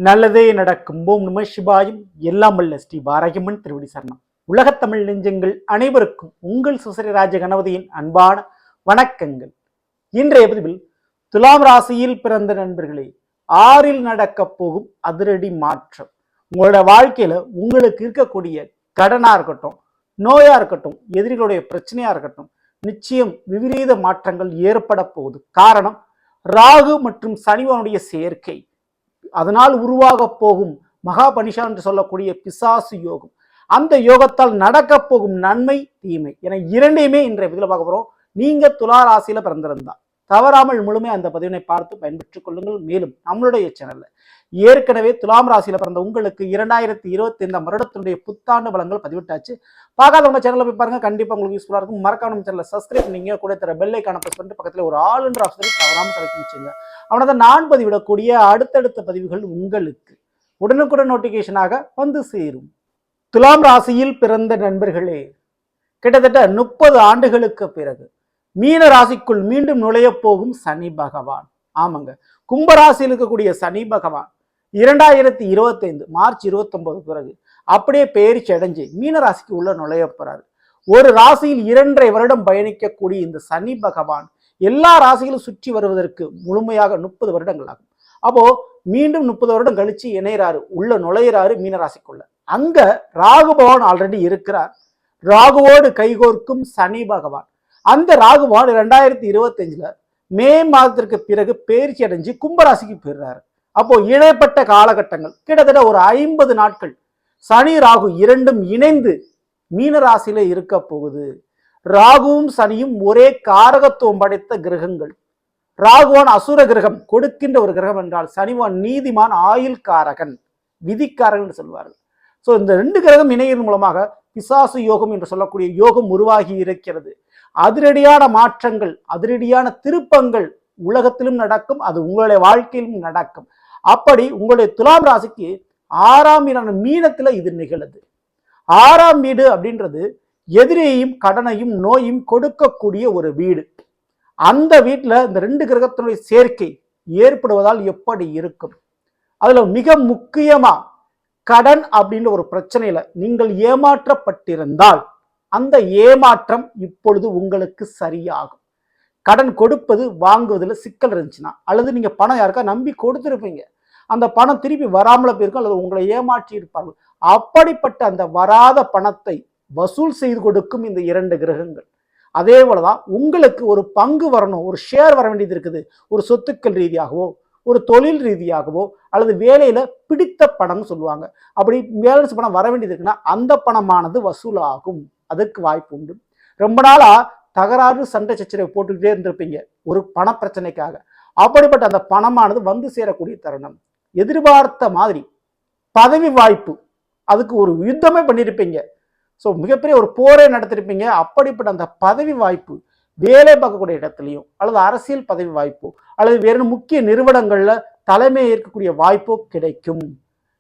நல்லதே நடக்கும். ஓம் நம சிவாயும். எல்லாம் வல்ல ஸ்ரீ பாரகிமன் திருவடி சரணம். உலகத்தமிழ் நெஞ்சங்கள் அனைவருக்கும் உங்கள் சுசரி ராஜ கணபதியின் அன்பான வணக்கங்கள். இன்றைய பதிவில் துலாம் ராசியில் பிறந்த நண்பர்களே, ஆறில் நடக்க போகும் அதிரடி மாற்றம். உங்களோட வாழ்க்கையில உங்களுக்கு இருக்கக்கூடிய கடனா இருக்கட்டும், நோயா இருக்கட்டும், எதிரிகளுடைய பிரச்சனையா இருக்கட்டும், நிச்சயம் விபரீத மாற்றங்கள் ஏற்பட போகுது. காரணம், ராகு மற்றும் சனிவனுடைய சேர்க்கை. அதனால் உருவாக போகும் மகா பனிஷா என்று சொல்லக்கூடிய பிசாசு யோகம். அந்த யோகத்தால் நடக்க போகும் நன்மை தீமை என இரண்டையுமே இன்றைய பதிவில் பார்க்க போறோம். நீங்க துலா ராசியில பிறந்திருந்தா தவறாமல் முழுமை அந்த பதிவினை பார்த்து பயன்பெற்றுக் கொள்ளுங்கள். மேலும் நம்மளுடைய சேனல்ல ஏற்கனவே துலாம் ராசியில பிறந்த உங்களுக்கு 2025 வருடத்தினுடைய புத்தாண்டு பலன்கள் பதிவிட்டாச்சு. பார்க்காதவங்க சேனல்ல போய் பாருங்க, கண்டிப்பா உங்களுக்கு யூஸ்ஃபுல்லா இருக்கும். மறக்காம நம்ம சேனலை சப்ஸ்கிரைப் பண்ணீங்க, கூட தர பெல் ஐகானை பிரஸ் பண்ணிட்டு பக்கத்துல ஒரு ஆல் என்ற ஆப்ஷனை தவறாமல் செலக்ட் வச்சுங்க. அவனதான் நான் பதிவிடக்கூடிய அடுத்தடுத்த பதிவுகள் உங்களுக்கு உடனுக்குடன் நோட்டிபிகேஷனாக வந்து சேரும். துலாம் ராசியில் பிறந்த நண்பர்களே, கிட்டத்தட்ட 30 ஆண்டுகளுக்கு பிறகு மீன ராசிக்குள் மீண்டும் நுழைய போகும் சனி பகவான். ஆமாங்க, கும்பராசியில் இருக்கக்கூடிய சனி பகவான் 2025 மார்ச் 29 பிறகு அப்படியே பெயர்ச்சி அடைஞ்சு மீன ராசிக்கு உள்ள நுழைய போறாரு. ஒரு ராசியில் 2.5 வருடம் பயணிக்கக்கூடிய இந்த சனி பகவான் எல்லா ராசிகளும் சுற்றி வருவதற்கு முழுமையாக 30 வருடங்கள் ஆகும். அப்போ மீண்டும் 30 வருடம் கழிச்சு இணையறாரு, உள்ள நுழையிறாரு மீன ராசிக்குள்ள. அங்க ராகு பகவான் ஆல்ரெடி இருக்கிறார். ராகுவோடு கைகோர்க்கும் சனி பகவான். அந்த ராகு பகவான் 2025 மே மாதத்திற்கு பிறகு பெயர்ச்சி அடைஞ்சு கும்பராசிக்கு போயிடுறாரு. அப்போ இடைப்பட்ட காலகட்டங்கள் கிட்டத்தட்ட ஒரு 50 நாட்கள் சனி ராகு இரண்டும் இணைந்து மீன ராசியில இருக்க போகுது. ராகுவும் சனியும் ஒரே காரகத்துவம் படைத்த கிரகங்கள். ராகுவான் அசுர கிரகம், கொடுக்கின்ற ஒரு கிரகம் என்றால் சனிவான் நீதிமான், ஆயுள் காரகன், விதிக்காரகன் என்று சொல்வார்கள். ஸோ இந்த 2 கிரகம் இணையின் மூலமாக பிசாசு யோகம் என்று சொல்லக்கூடிய யோகம் உருவாகி இருக்கிறது. அதிரடியான மாற்றங்கள், அதிரடியான திருப்பங்கள் உலகத்திலும் நடக்கும், அது உங்களுடைய வாழ்க்கையிலும் நடக்கும். அப்படி உங்களுடைய துலாம் ராசிக்கு 6ஆம் வீடான மீனத்துல இது நிகழுது. 6ஆம் வீடு அப்படின்றது எதிரியையும் கடனையும் நோயும் கொடுக்கக்கூடிய ஒரு வீடு. அந்த வீட்டுல இந்த 2 கிரகத்தினுடைய சேர்க்கை ஏற்படுவதால் எப்படி இருக்கும்? அதுல மிக முக்கியமா கடன் அப்படின்ற ஒரு பிரச்சனையில நீங்கள் ஏமாற்றப்பட்டிருந்தால் அந்த ஏமாற்றம் இப்பொழுது உங்களுக்கு சரியாகும். கடன் கொடுப்பது வாங்குவதில் சிக்கல் இருந்துச்சுன்னா, அல்லது நீங்க பணம் யாருக்கா நம்பி கொடுத்துருப்பீங்க, அந்த பணம் திருப்பி வராமல போயிருக்கும், அல்லது உங்களை ஏமாற்றி இருப்பார்கள். அப்படிப்பட்ட அந்த வராத பணத்தை வசூல் செய்து கொடுக்கும் இந்த 2 கிரகங்கள். அதே போலதான் உங்களுக்கு ஒரு பங்கு வரணும், ஒரு ஷேர் வர வேண்டியது இருக்குது. ஒரு சொத்துக்கள் ரீதியாகவோ, ஒரு தொழில் ரீதியாகவோ, அல்லது வேலையில பிடித்த பணம் சொல்லுவாங்க, அப்படி பேலன்ஸ் பணம் வர வேண்டியது இருக்குன்னா அந்த பணமானது வசூலாகும். அதுக்கு வாய்ப்பு உண்டு. ரொம்ப நாளா தகராறு சண்டை சச்சரவை போட்டுக்கிட்டே இருந்திருப்பீங்க ஒரு பண பிரச்சனைக்காக. அப்படிப்பட்ட அந்த பணமானது வந்து சேரக்கூடிய தருணம். எதிர்பார்த்த மாதிரி பதவி வாய்ப்பு, அதுக்கு ஒரு யுத்தமே பண்ணியிருப்பீங்க. ஸோ மிகப்பெரிய ஒரு போரே நடத்திருப்பீங்க. அப்படிப்பட்ட அந்த பதவி வாய்ப்பு வேலை பார்க்கக்கூடிய இடத்துலையும், அல்லது அரசியல் பதவி வாய்ப்போ, அல்லது வேறு முக்கிய நிறுவனங்கள்ல தலைமை ஏற்கக்கூடிய வாய்ப்போ கிடைக்கும்.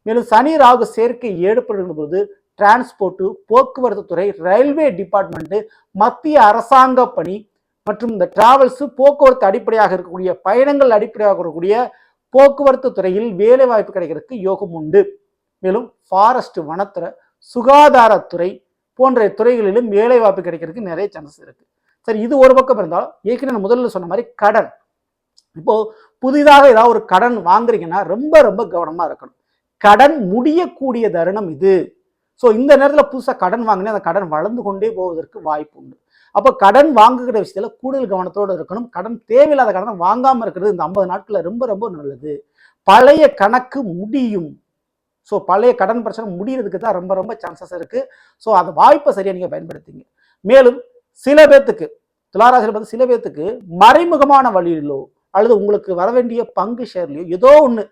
மேலும் சனி ராகு சேர்க்கை ஏற்படுகிற போது டிரான்ஸ்போர்ட், போக்குவரத்து துறை, ரயில்வே டிபார்ட்மெண்ட், மத்திய அரசாங்க பணி மற்றும் இந்த டிராவல்ஸ், போக்குவரத்து அடிப்படையாக இருக்கக்கூடிய பயணங்கள் அடிப்படையாக இருக்கக்கூடிய போக்குவரத்து துறையில் வேலை வாய்ப்பு கிடைக்கிறதுக்கு யோகம் உண்டு. மேலும் ஃபாரஸ்ட், வனத்துறை, சுகாதாரத்துறை போன்ற துறைகளிலும் வேலை வாய்ப்பு கிடைக்கிறதுக்கு நிறைய சான்சஸ் இருக்கு. சரி, இது ஒரு பக்கம் இருந்தாலும் ஏற்கனவே முதல்ல சொன்ன மாதிரி கடன். இப்போ புதிதாக ஏதாவது ஒரு கடன் வாங்குறீங்கன்னா ரொம்ப ரொம்ப கவனமா இருக்கணும். கடன் முடியக்கூடிய தருணம் இது. ஸோ இந்த நேரத்தில் புதுசாக கடன் வாங்கினா அந்த கடன் வளர்ந்து கொண்டே போவதற்கு வாய்ப்பு உண்டு. அப்போ கடன் வாங்குகிற விஷயத்துல கூடுதல் கவனத்தோடு இருக்கணும். கடன் தேவையில்லாத கடனை வாங்காமல் இருக்கிறது இந்த 50 நாட்களில் ரொம்ப ரொம்ப நல்லது. பழைய கணக்கு முடியும். ஸோ பழைய கடன் பிரச்சனை முடிகிறதுக்கு தான் ரொம்ப ரொம்ப சான்சஸ் இருக்கு. ஸோ அந்த வாய்ப்பை சரியா நீங்க பயன்படுத்திங்க. மேலும் சில பேர்த்துக்கு துளாராசியில் பார்த்து சில பேர்த்துக்கு மறைமுகமான வழியிலோ, அல்லது உங்களுக்கு வர வேண்டிய பங்கு ஷேர்லையோ ஏதோ ஒன்று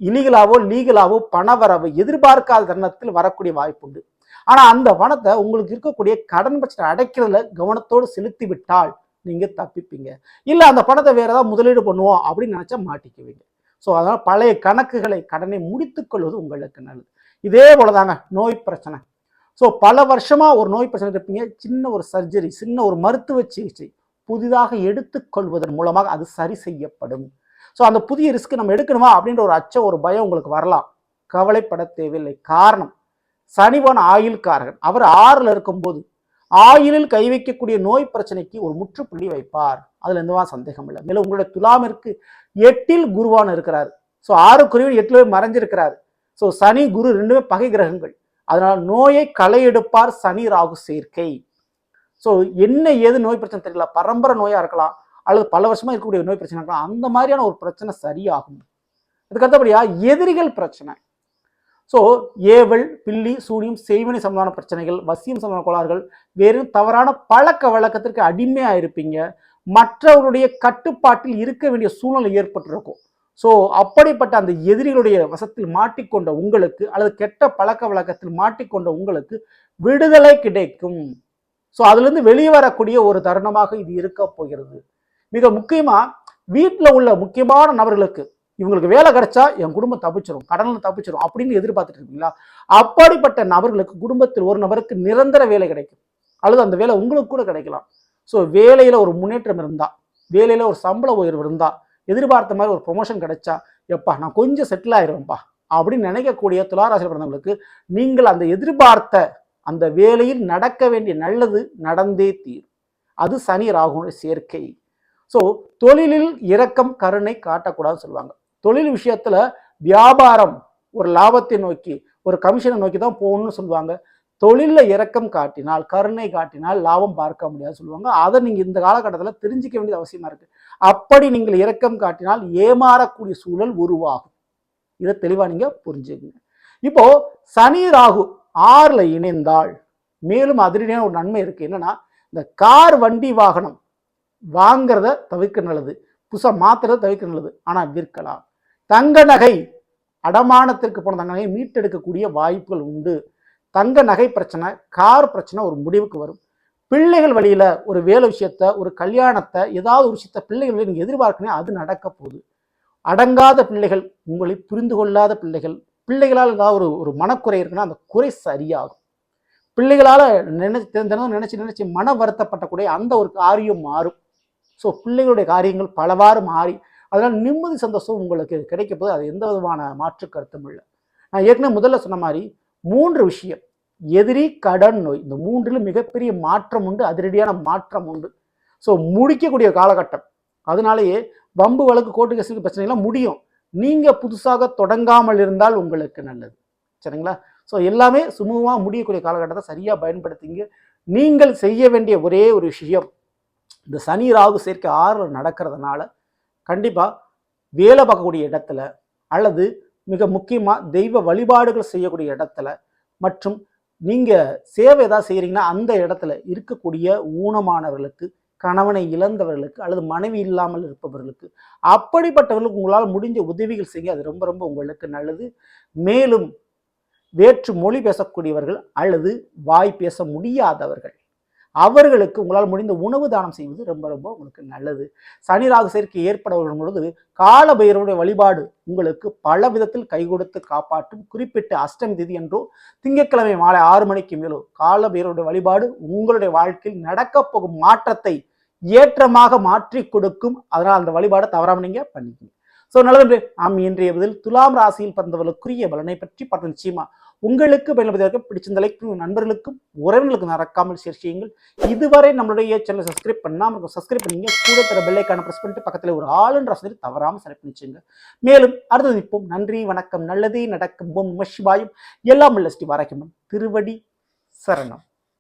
இலீகலாவோ லீகலாவோ பண வரவு எதிர்பார்க்காத தருணத்தில் வரக்கூடிய வாய்ப்பு உண்டு. ஆனா அந்த பணத்தை உங்களுக்கு இருக்கக்கூடிய கடன் பிரச்சனை அடைக்கிறதுல கவனத்தோடு செலுத்தி விட்டால் நீங்க தப்பிப்பீங்க. இல்ல அந்த பணத்தை வேற ஏதாவது முதலீடு பண்ணுவோம் அப்படின்னு நினைச்சா மாட்டிக்குவீங்க. ஸோ அதனால பழைய கணக்குகளை, கடனை முடித்துக் கொள்வது உங்களுக்கு நல்லது. இதே போலதாங்க நோய் பிரச்சனை. ஸோ பல வருஷமா ஒரு நோய் பிரச்சனை இருப்பீங்க. சின்ன ஒரு சர்ஜரி, சின்ன ஒரு மருத்துவ சிகிச்சை புதிதாக எடுத்துக்கொள்வதன் மூலமாக அது சரி செய்யப்படும். ஸோ அந்த புதிய ரிஸ்க் நம்ம எடுக்கணுமா அப்படின்ற ஒரு அச்சம், ஒரு பயம் உங்களுக்கு வரலாம். கவலைப்பட தேவையில்லை. காரணம், சனிவான் ஆயுள்காரகன். அவர் 6ல் இருக்கும்போது ஆயுளில் கை வைக்கக்கூடிய நோய் பிரச்சனைக்கு ஒரு முற்றுப்புள்ளி வைப்பார். அதுல எந்தவா சந்தேகம் இல்லை. மேலும் உங்களுடைய துலாமிற்கு 8ல் குருவான் இருக்கிறார். ஸோ 6 குருவின் 8ல மறைஞ்சிருக்கிறார். ஸோ சனி குரு ரெண்டுமே பகை கிரகங்கள். அதனால் நோயை களை எடுப்பார் சனி ராகு சேர்க்கை. ஸோ என்ன ஏது நோய் பிரச்சனை தெரியல, பரம்பரை நோயா இருக்கலாம், அல்லது பல வருஷமா இருக்கக்கூடிய நோய் பிரச்சனை இருக்கலாம், அந்த மாதிரியான ஒரு பிரச்சனை சரியாகும். அதுக்கு அடுத்தபடியா எதிரிகள் பிரச்சனை. ஸோ ஏவல், பில்லி, சூனியம், செய்வினை சம்பந்தமான பிரச்சனைகள், வசியம் சம்பந்தமான கோளாறுகள், வேறு தவறான பழக்க வழக்கத்திற்கு அடிமையாக இருப்பீங்க. மற்றவருடைய கட்டுப்பாட்டில் இருக்க வேண்டிய சூழ்நிலை ஏற்பட்டிருக்கும். ஸோ அப்படிப்பட்ட அந்த எதிரிகளுடைய வசத்தில் மாட்டிக்கொண்ட உங்களுக்கு, அல்லது கெட்ட பழக்க வழக்கத்தில் மாட்டிக்கொண்ட உங்களுக்கு விடுதலை கிடைக்கும். ஸோ அதுலேருந்து வெளியே வரக்கூடிய ஒரு தருணமாக இது இருக்க போகிறது. மிக முக்கியமா வீட்டில் உள்ள முக்கியமான நபர்களுக்கு, இவங்களுக்கு வேலை கிடைச்சா என் குடும்பம் தப்பிச்சிடும், கடனில் தப்பிச்சிடும் அப்படின்னு எதிர்பார்த்துட்டு இருக்கீங்களா? அப்படிப்பட்ட நபர்களுக்கு குடும்பத்தில் ஒரு நபருக்கு நிரந்தர வேலை கிடைக்கும், அல்லது அந்த வேலை உங்களுக்கு கூட கிடைக்கலாம். ஸோ வேலையில ஒரு முன்னேற்றம் இருந்தா, வேலையில ஒரு சம்பள உயர்வு இருந்தா, எதிர்பார்த்த மாதிரி ஒரு ப்ரொமோஷன் கிடைச்சா, எப்பா நான் கொஞ்சம் செட்டில் ஆயிடுவேன்ப்பா அப்படின்னு நினைக்கக்கூடிய துளாராசியில் பிறந்தவங்களுக்கு நீங்கள் அந்த எதிர்பார்த்த அந்த வேலையில் நடக்க வேண்டிய நல்லது நடந்தே தீரும். அது சனி ராகுனுடைய சேர்க்கை. ஸோ தொழிலில் இரக்கம் கருணை காட்டக்கூடாதுன்னு சொல்லுவாங்க. தொழில் விஷயத்துல வியாபாரம் ஒரு லாபத்தை நோக்கி, ஒரு கமிஷனை நோக்கி தான் போகணும்னு சொல்லுவாங்க. தொழிலில் இரக்கம் காட்டினால், கருணை காட்டினால் லாபம் பார்க்க முடியாதுன்னு சொல்லுவாங்க. அதை நீங்க இந்த காலகட்டத்தில் தெரிஞ்சிக்க வேண்டியது அவசியமா இருக்கு. அப்படி நீங்கள் இரக்கம் காட்டினால் ஏமாறக்கூடிய சூழல் உருவாகும். இதை தெளிவா நீங்க புரிஞ்சுக்கங்க. இப்போ சனி ராகு 6ல் இணைந்தால் மேலும் அதிரடியான ஒரு நன்மை இருக்கு. என்னன்னா, இந்த கார், வண்டி, வாகனம் வாங்கிறத தவிர்க்க நல்லது, புதுசா மாத்துறத தவிர்க்க நல்லது. ஆனா விற்கலாம். தங்க நகை, அடமானத்திற்கு போன தங்க நகை மீட்டெடுக்கக்கூடிய வாய்ப்புகள் உண்டு. தங்க நகை பிரச்சனை, கார் பிரச்சனை ஒரு முடிவுக்கு வரும். பிள்ளைகள் வழியில ஒரு வேலை விஷயத்த, ஒரு கல்யாணத்தை, ஏதாவது ஒரு விஷயத்த பிள்ளைகள் நீங்க எதிர்பார்க்கணும், அது நடக்க போகுது. அடங்காத பிள்ளைகள், உங்களை புரிந்து கொள்ளாத பிள்ளைகள், பிள்ளைகளால் ஏதாவது ஒரு மனக்குறை இருக்குன்னா அந்த குறை சரியாகும். பிள்ளைகளால் நினைச்சு மன வருத்தப்பட்டக்கூடிய அந்த ஒரு காரியம் மாறும். ஸோ பிள்ளைகளுடைய காரியங்கள் பலவாறு மாறி, அதனால் நிம்மதி சந்தோஷம் உங்களுக்கு கிடைக்க போது, அது எந்த விதமான மாற்று கருத்தும் இல்லை. நான் ஏற்கனவே முதல்ல சொன்ன மாதிரி 3 விஷயம், எதிரி, கடன், நோய், இந்த 3லும் மிகப்பெரிய மாற்றம் உண்டு, அதிரடியான மாற்றம் உண்டு. ஸோ முடிக்கக்கூடிய காலகட்டம். அதனாலேயே வம்பு, வழக்கு, கோர்ட்டு கேஸ் பிரச்சனைலாம் முடியும். நீங்க புதுசாக தொடங்காமல் இருந்தால் உங்களுக்கு நல்லது. சரிங்களா? ஸோ எல்லாமே சுமூகமாக முடியக்கூடிய காலகட்டத்தை சரியா பயன்படுத்திங்க. நீங்கள் செய்ய வேண்டிய ஒரே ஒரு விஷயம், இந்த சனி ராகு சேர்க்கை 6ல் நடக்கிறதுனால கண்டிப்பா வேலை பார்க்கக்கூடிய இடத்துல, அல்லது மிக முக்கியமா தெய்வ வழிபாடுகள் செய்யக்கூடிய இடத்துல, மற்றும் நீங்க சேவை ஏதாவது செய்யறீங்கன்னா அந்த இடத்துல இருக்கக்கூடிய ஊனமானவர்களுக்கு, கணவனை இழந்தவர்களுக்கு, அல்லது மனைவி இல்லாமல் இருப்பவர்களுக்கு, அப்படிப்பட்டவர்களுக்கு உங்களால் முடிஞ்ச உதவிகள் செய்ய, அது ரொம்ப ரொம்ப உங்களுக்கு நல்லது. மேலும் வேற்று மொழி பேசக்கூடியவர்கள் அல்லது வாய் பேச முடியாதவர்கள், அவர்களுக்கு உங்களால் முடிந்த உணவு தானம் செய்வது ரொம்ப ரொம்ப உங்களுக்கு நல்லது. சனி ராகு சேர்க்கை ஏற்பட வரும் பொழுது கால பைரவருடைய வழிபாடு உங்களுக்கு பல விதத்தில் கை கொடுத்து காப்பாற்றும். குறிப்பிட்ட அஷ்டமி திதி என்றோ திங்கட்கிழமை மாலை 6 மணிக்கு மேலோ கால பைரவருடைய வழிபாடு உங்களுடைய வாழ்க்கையில் நடக்கப் போகும் மாற்றத்தை ஏற்றமாக மாற்றி கொடுக்கும். அதனால் அந்த வழிபாடை தவறாம நீங்க பண்ணிக்கணும். ஸோ நல்லது, நாம் இன்றைய பதில் துலாம் ராசியில் பிறந்தவர்களுக்குரிய பலனை பற்றி பார்த்து நிச்சயமா உங்களுக்கு பயன்படுத்த பிடிச்சிருந்த நண்பர்களுக்கும் உறவினர்களுக்கும் மறக்காமல் ஷேர் செய்யுங்கள். இதுவரை நம்மளுடைய சேனலை சப்ஸ்கிரைப் பண்ணாமல் சப்ஸ்கிரைப் பண்ணீங்க, கூட தர பெல் ஐகானை பிரஸ் பண்ணிட்டு பக்கத்தில் ஒரு ஆளுன்ற வசதி தவறாமல் செலக்ட் பண்ணிச்சுங்க. மேலும் அடுத்தது நிற்போம். நன்றி, வணக்கம், நல்லதே நடக்கும். ஓம் நம சிவாயம். எல்லாம் உள்ள ஸ்ரீ வாராகியம்மன் திருவடி சரணம்.